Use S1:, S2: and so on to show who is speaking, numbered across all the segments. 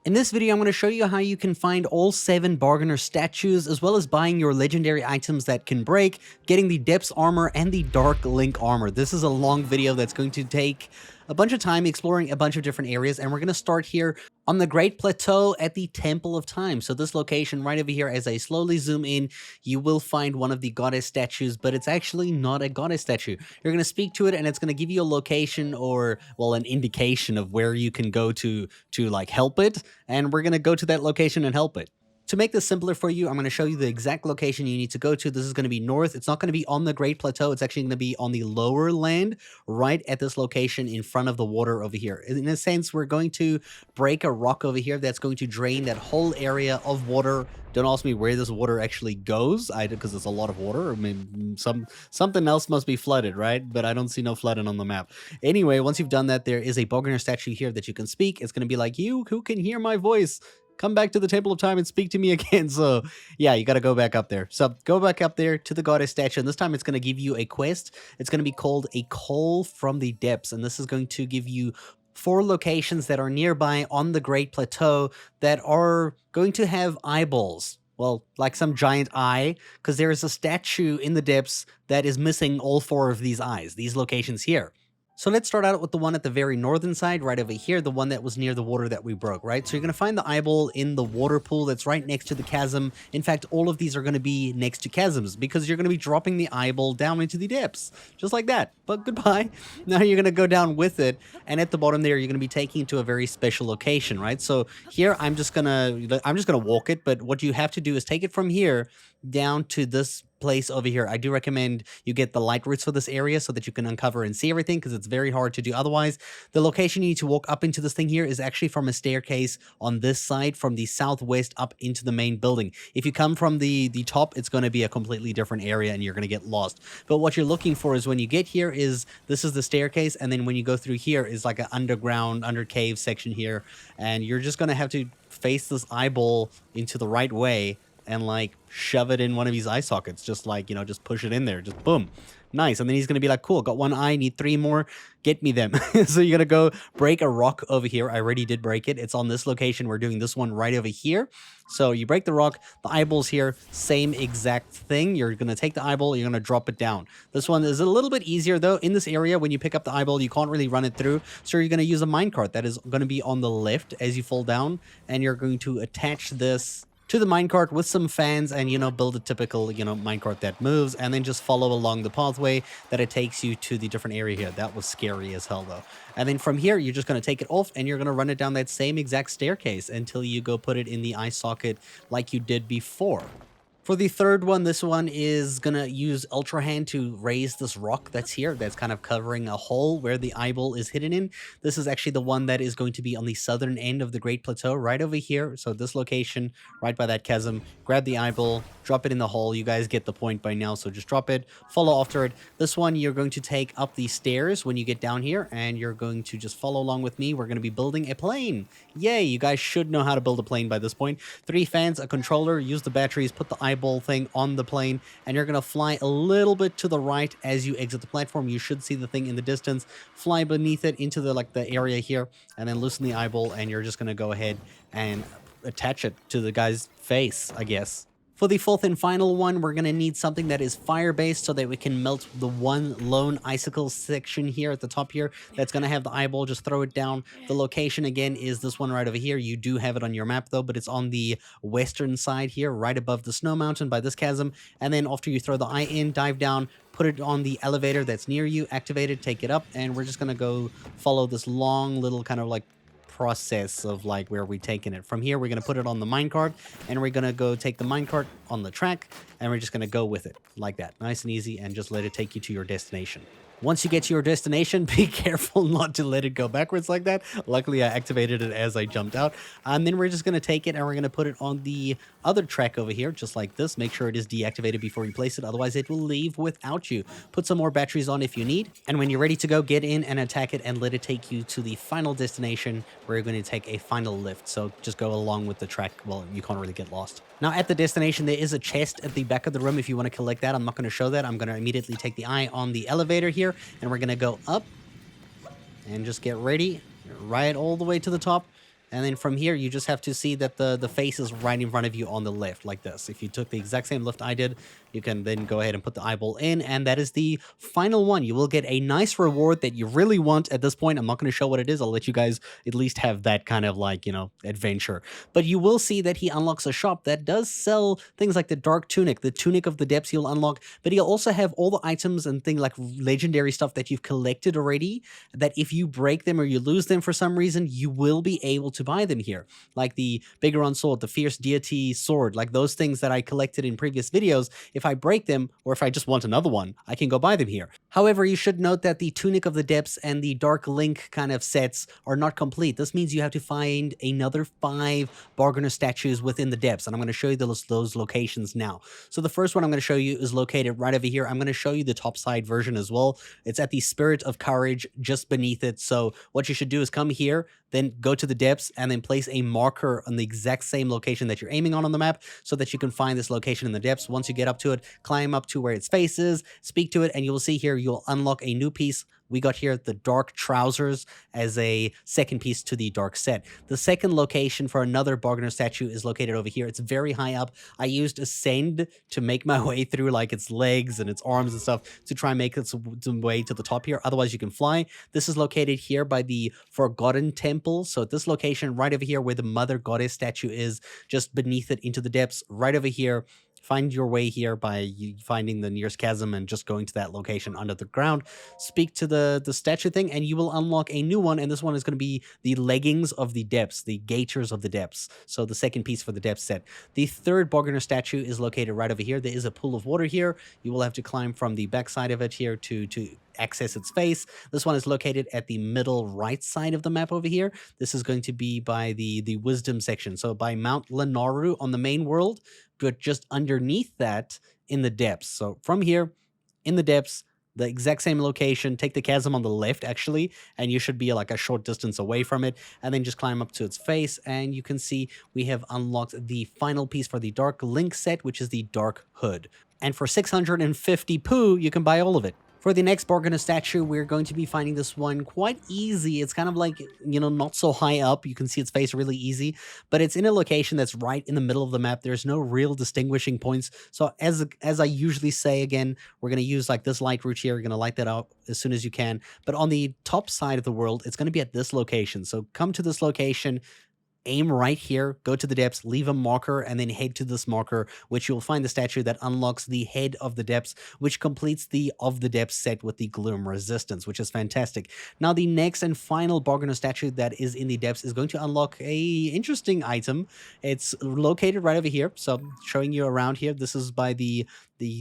S1: In this video, I'm going to show you how you can find all 7 Bargainer statues, as well as buying your legendary items that can break, getting the Depths armor and the Dark Link armor. This is a long video that's going to take a bunch of time exploring a bunch of different areas, and we're going to start here on the Great Plateau at the Temple of Time. So this location right over here, as I slowly zoom in, you will find one of the goddess statues, but it's actually not a goddess statue. You're going to speak to it, and it's going to give you a location, or, well, an indication of where you can go to like help it, and we're going to go to that location and help it. To make this simpler for you, I'm going to show you the exact location you need to go to. This is going to be north. It's not going to be on the Great Plateau. It's actually going to be on the lower land, right at this location in front of the water over here. In a sense, we're going to break a rock over here that's going to drain that whole area of water. Don't ask me where this water actually goes, because it's a lot of water. I mean, something else must be flooded, right? But I don't see no flooding on the map. Anyway, once you've done that, there is a Bargainer statue here that you can speak. It's going to be like, you who can hear my voice, come back to the Temple of Time and speak to me again. So yeah, you got to go back up there. So go back up there to the goddess statue, and this time it's going to give you a quest. It's going to be called a Call from the Depths, and this is going to give you 4 locations that are nearby on the Great Plateau that are going to have eyeballs. Well, like some giant eye, because there is a statue in the depths that is missing all 4 of these eyes, these locations here. So let's start out with the one at the very northern side, right over here, the one that was near the water that we broke, right? So you're going to find the eyeball in the water pool that's right next to the chasm. In fact, all of these are going to be next to chasms because you're going to be dropping the eyeball down into the depths, just like that. But goodbye. Now you're going to go down with it, and at the bottom there, you're going to be taking it to a very special location, right? So here, I'm just gonna walk it, but what you have to do is take it from here down to this place over here. I do recommend you get the light routes for this area so that you can uncover and see everything, because it's very hard to do otherwise. The location you need to walk up into this thing here is actually from a staircase on this side, from the southwest up into the main building. If you come from the top, it's going to be a completely different area and you're going to get lost. But what you're looking for is, when you get here, is this is the staircase, and then when you go through here is like an underground, under cave section here, and you're just going to have to face this eyeball into the right way and like shove it in one of these eye sockets. Just like, just push it in there, just boom. Nice. And then he's going to be like, cool, got 1 eye, need 3 more, get me them. So you're going to go break a rock over here. I already did break it. It's on this location. We're doing this one right over here. So you break the rock, the eyeball's here, same exact thing. You're going to take the eyeball, you're going to drop it down. This one is a little bit easier though. In this area, when you pick up the eyeball, you can't really run it through. So you're going to use a minecart that is going to be on the left as you fall down, and you're going to attach this to the minecart with some fans and, build a typical, minecart that moves, and then just follow along the pathway that it takes you to the different area here. That was scary as hell, though. And then from here, you're just going to take it off, and you're going to run it down that same exact staircase until you go put it in the eye socket like you did before. For the third one, this one is going to use Ultra Hand to raise this rock that's here, that's kind of covering a hole where the eyeball is hidden in. This is actually the one that is going to be on the southern end of the Great Plateau, right over here. So this location, right by that chasm, grab the eyeball, drop it in the hole. You guys get the point by now, so just drop it, follow after it. This one, you're going to take up the stairs when you get down here, and you're going to just follow along with me. We're going to be building a plane. Yay, you guys should know how to build a plane by this point. 3 fans, a controller, use the batteries, put the eyeball thing on the plane, and you're going to fly a little bit to the right as you exit the platform. You should see the thing in the distance. Fly beneath it into the area here, and then loosen the eyeball, and you're just going to go ahead and attach it to the guy's face, I guess. For the 4th and final one, we're going to need something that is fire-based so that we can melt the one lone icicle section here at the top here. That's going to have the eyeball. Just throw it down. The location, again, is this one right over here. You do have it on your map, though, but it's on the western side here, right above the snow mountain by this chasm. And then after you throw the eye in, dive down, put it on the elevator that's near you, activate it, take it up, and we're just going to go follow this long little kind of like process of like where we're taking it. From here, we're going to put it on the minecart, and we're going to go take the minecart on the track, and we're just going to go with it like that, nice and easy, and just let it take you to your destination. Once you get to your destination, be careful not to let it go backwards like that. Luckily, I activated it as I jumped out. And then we're just going to take it and we're going to put it on the other track over here, just like this. Make sure it is deactivated before you place it. Otherwise, it will leave without you. Put some more batteries on if you need. And when you're ready to go, get in and attack it and let it take you to the final destination where you're going to take a final lift. So just go along with the track. Well, you can't really get lost. Now, at the destination, there is a chest at the back of the room if you want to collect that. I'm not going to show that. I'm going to immediately take the eye on the elevator here, and we're going to go up and just get ready right all the way to the top. And then from here, you just have to see that the face is right in front of you on the left, like this. If you took the exact same lift I did, you can then go ahead and put the eyeball in, and that is the final one. You will get a nice reward that you really want at this point. I'm not going to show what it is. I'll let you guys at least have that kind of like, adventure. But you will see that he unlocks a shop that does sell things like the Dark Tunic, the Tunic of the Depths he'll unlock, but he'll also have all the items and things like legendary stuff that you've collected already, that if you break them or you lose them for some reason, you will be able to buy them here. Like the Bigoron sword, the Fierce Deity sword, like those things that I collected in previous videos. If I break them, or if I just want another one, I can go buy them here. However, you should note that the Tunic of the Depths and the Dark Link kind of sets are not complete. This means you have to find another 5 Bargainer statues within the depths, and I'm going to show you those locations now. So the first one I'm going to show you is located right over here. I'm going to show you the top side version as well. It's at the Spirit of Courage, just beneath it. So what you should do is come here, then go to the depths, and then place a marker on the exact same location that you're aiming on the map so that you can find this location in the depths. Once you get up to it, climb up to where its face is, speak to it, and you will see here you'll unlock a new piece. We got here the Dark Trousers as a second piece to the Dark set. The second location for another Bargainer statue is located over here. It's very high up. I used Ascend to make my way through like its legs and its arms and stuff to try and make its way to the top here. Otherwise, you can fly. This is located here by the Forgotten Temple. So at this location right over here where the Mother Goddess statue is, just beneath it into the depths, right over here. Find your way here by finding the nearest chasm and just going to that location under the ground. Speak to the statue thing, and you will unlock a new one. And this one is going to be the Leggings of the Depths, the Gaiters of the Depths. So the second piece for the Depths set. The third Bargainer statue is located right over here. There is a pool of water here. You will have to climb from the backside of it here to access its face. This one is located at the middle right side of the map over here. This is going to be by the wisdom section. So by Mount Lenaru on the main world, but just underneath that in the depths. So from here in the depths, the exact same location, take the chasm on the left actually, and you should be like a short distance away from it, and then just climb up to its face, and you can see we have unlocked the final piece for the Dark Link set, which is the Dark Hood. And for 650 poo, you can buy all of it. For the next Bargainer statue, we're going to be finding this one quite easy. It's kind of like, not so high up. You can see its face really easy, but it's in a location that's right in the middle of the map. There's no real distinguishing points. So as I usually say, again, we're going to use like this light route here. You're going to light that up as soon as you can. But on the top side of the world, it's going to be at this location. So come to this location, aim right here, go to the depths, leave a marker, and then head to this marker, which you'll find the statue that unlocks the Head of the Depths, which completes the Of the Depths set with the Gloom Resistance, which is fantastic. Now, the next and final Bargainer statue that is in the depths is going to unlock a interesting item. It's located right over here, so showing you around here. This is by the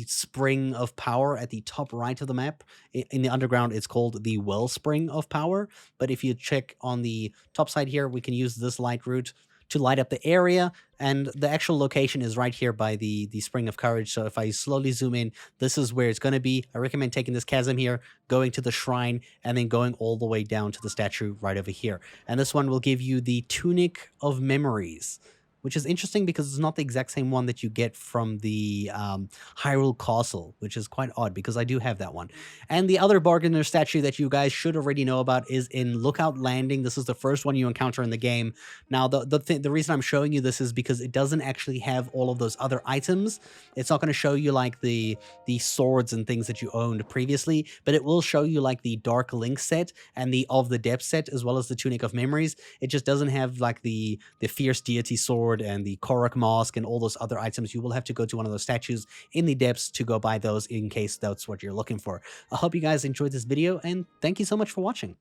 S1: Spring of Power at the top right of the map. In the underground, it's called the Wellspring of Power, but if you check on the top side here, we can use this light route to light up the area, and the actual location is right here by the Spring of Courage. So if I slowly zoom in, this is where it's going to be. I recommend taking this chasm here, going to the shrine, and then going all the way down to the statue right over here. And this one will give you the Tunic of Memories, which is interesting because it's not the exact same one that you get from the Hyrule Castle, which is quite odd because I do have that one. And the other Bargainer statue that you guys should already know about is in Lookout Landing. This is the first one you encounter in the game. Now, the reason I'm showing you this is because it doesn't actually have all of those other items. It's not going to show you like the swords and things that you owned previously, but it will show you like the Dark Link set and the Of the Depth set, as well as the Tunic of Memories. It just doesn't have like the Fierce Deity sword and the Korok mask and all those other items. You will have to go to one of those statues in the depths to go buy those in case that's what you're looking for. I hope you guys enjoyed this video, and thank you so much for watching.